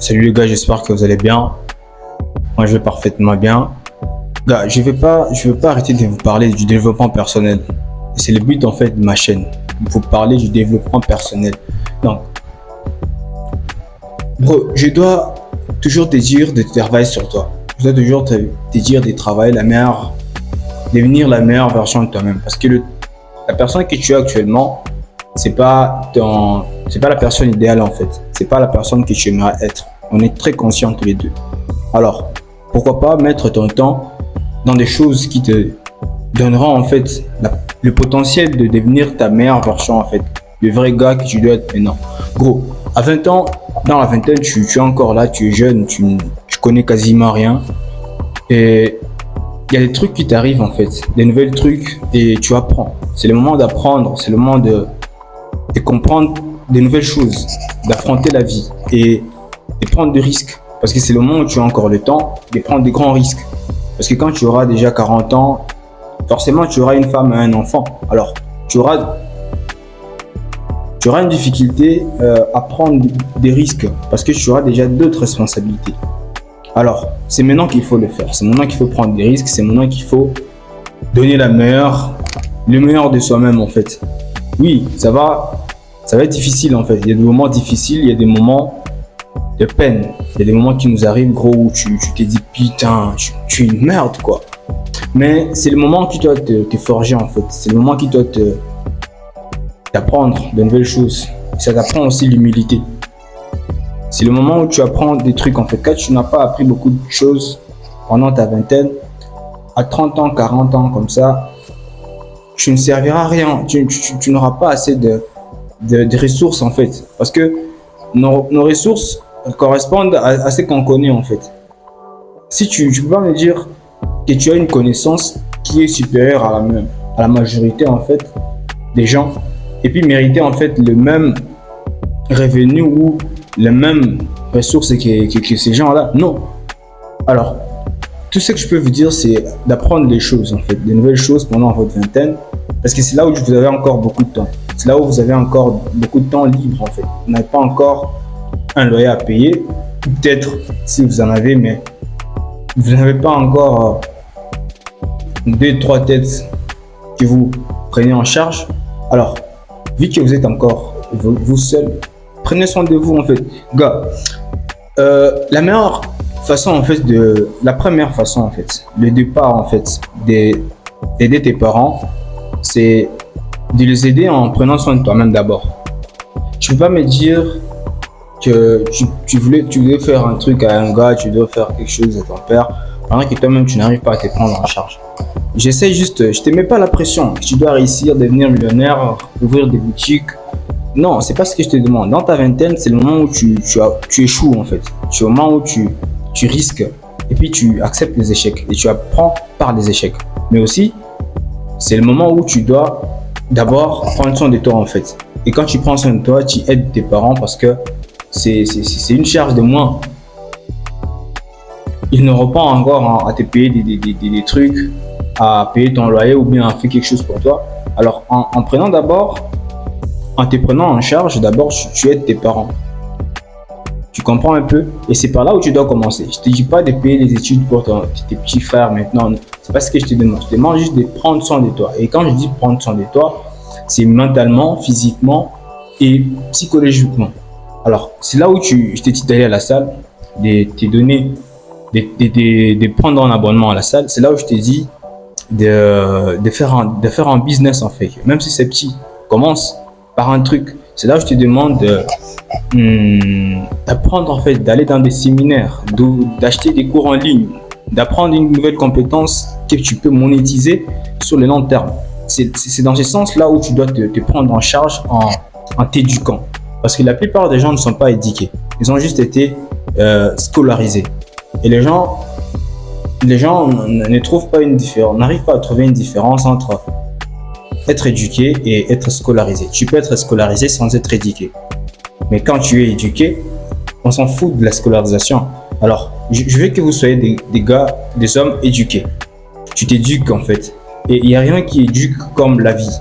Salut les gars, j'espère que vous allez bien. Moi, je vais parfaitement bien. Gars, je veux pas arrêter de vous parler du développement personnel. C'est le but en fait de ma chaîne. Vous parler du développement personnel. Donc, bro, je dois toujours te dire de travailler sur toi. Je dois toujours te dire de travailler devenir la meilleure version de toi-même. Parce que la personne que tu es actuellement, c'est pas la personne idéale en fait. C'est pas la personne que tu aimerais être. On est très conscients tous les deux. Alors, pourquoi pas mettre ton temps dans des choses qui te donneront en fait le potentiel de devenir ta meilleure version en fait. Le vrai gars que tu dois être maintenant. Gros, à 20 ans, dans la vingtaine, tu es encore là, tu es jeune, tu connais quasiment rien. Et il y a des trucs qui t'arrivent en fait, des nouvelles trucs et tu apprends. C'est le moment d'apprendre, c'est le moment de comprendre des nouvelles choses, d'affronter la vie et de prendre des risques. Parce que c'est le moment où tu as encore le temps de prendre des grands risques. Parce que quand tu auras déjà 40 ans, forcément tu auras une femme et un enfant. Alors tu auras une difficulté à prendre des risques parce que tu auras déjà d'autres responsabilités. Alors c'est maintenant qu'il faut le faire. C'est maintenant qu'il faut prendre des risques. C'est maintenant qu'il faut donner le meilleur de soi-même en fait. Oui, ça va être difficile en fait. Il y a des moments difficiles, il y a des moments de peine. Il y a des moments qui nous arrivent, gros, où tu te dis putain, tu es une merde quoi. Mais c'est le moment qui doit te forger en fait. C'est le moment qui doit t'apprendre de nouvelles choses. Ça t'apprend aussi l'humilité. C'est le moment où tu apprends des trucs en fait. Quand tu n'as pas appris beaucoup de choses pendant ta vingtaine, à 30 ans, 40 ans comme ça, tu ne serviras à rien. Tu n'auras pas assez de ressources en fait. Parce que nos ressources correspondent à ce qu'on connaît en fait. Si tu peux pas me dire que tu as une connaissance qui est supérieure à la majorité en fait des gens et puis mériter en fait le même revenu ou les mêmes ressources que ces gens-là, non. Alors, tout ce que je peux vous dire, c'est d'apprendre des choses en fait, des nouvelles choses pendant votre vingtaine, parce que c'est là où vous avez encore beaucoup de temps. C'est là où vous avez encore beaucoup de temps libre en fait. Vous n'avez pas encore un loyer à payer, peut-être si vous en avez, mais vous n'avez pas encore 2-3 têtes que vous prenez en charge. Alors, vu que vous êtes encore vous seul, prenez soin de vous en fait. Gars, la première façon en fait, le départ en fait d'aider tes parents, c'est de les aider en prenant soin de toi-même d'abord. Tu peux pas me dire que tu voulais faire un truc à un gars, tu dois faire quelque chose à ton père, pendant que toi-même tu n'arrives pas à te prendre en charge. J'essaie juste, je te mets pas la pression, que tu dois réussir, devenir millionnaire, ouvrir des boutiques. Non, c'est pas ce que je te demande. Dans ta vingtaine, c'est le moment où tu échoues en fait. C'est le moment où tu risques et puis tu acceptes les échecs et tu apprends par les échecs. Mais aussi, c'est le moment où tu dois d'abord prendre soin de toi en fait. Et quand tu prends soin de toi, tu aides tes parents parce que c'est une charge de moins. Ils n'auront pas encore à te payer des trucs, à payer ton loyer ou bien à faire quelque chose pour toi. Alors en te prenant en charge, d'abord tu aides tes parents. Tu comprends un peu? Et c'est par là où tu dois commencer. Je te dis pas de payer les études pour tes petits frères maintenant. C'est pas ce que je te demande. Je te demande juste de prendre soin de toi. Et quand je dis prendre soin de toi, c'est mentalement, physiquement et psychologiquement. Alors, c'est là où je t'ai dit d'aller à la salle, de prendre un abonnement à la salle. C'est là où je t'ai dit de faire un business en fait. Même si c'est petit, commence par un truc. C'est là où je te demande d'apprendre en fait, d'aller dans des séminaires, d'acheter des cours en ligne, d'apprendre une nouvelle compétence que tu peux monétiser sur le long terme. C'est dans ce sens-là où tu dois te prendre en charge en t'éduquant. Parce que la plupart des gens ne sont pas éduqués. Ils ont juste été scolarisés. Et les gens ne trouvent pas une différence, n'arrivent pas à trouver une différence entre être éduqué et être scolarisé. Tu peux être scolarisé sans être éduqué. Mais quand tu es éduqué, on s'en fout de la scolarisation. Alors, je veux que vous soyez des gars, des hommes éduqués. Tu t'éduques en fait. Et il n'y a rien qui éduque comme la vie.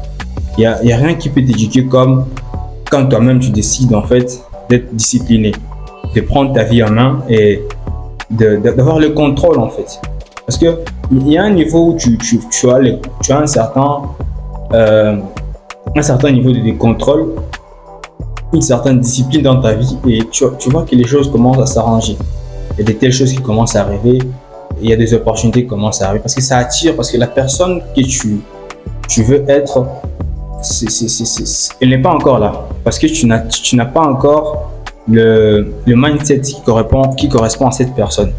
Il n'y a rien qui peut t'éduquer comme quand toi-même tu décides en fait d'être discipliné, de prendre ta vie en main et d'avoir le contrôle en fait. Parce que il y a un niveau où tu as un certain niveau de contrôle, une certaine discipline dans ta vie et tu vois que les choses commencent à s'arranger. Il y a des telles choses qui commencent à arriver, il y a des opportunités qui commencent à arriver parce que ça attire, parce que la personne que tu veux être, elle n'est pas encore là. Parce que tu n'as pas encore le mindset qui correspond à cette personne.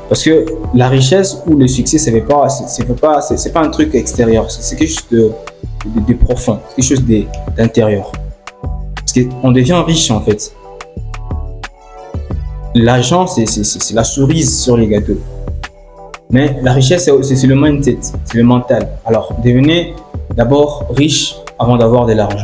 Parce que la richesse ou le succès, c'est pas un truc extérieur, c'est quelque chose de profond, c'est quelque chose d'intérieur. Parce qu'on devient riche en fait. L'argent, c'est la cerise sur les gâteaux. Mais la richesse, c'est le mindset, c'est le mental. Alors, devenez d'abord riche avant d'avoir de l'argent.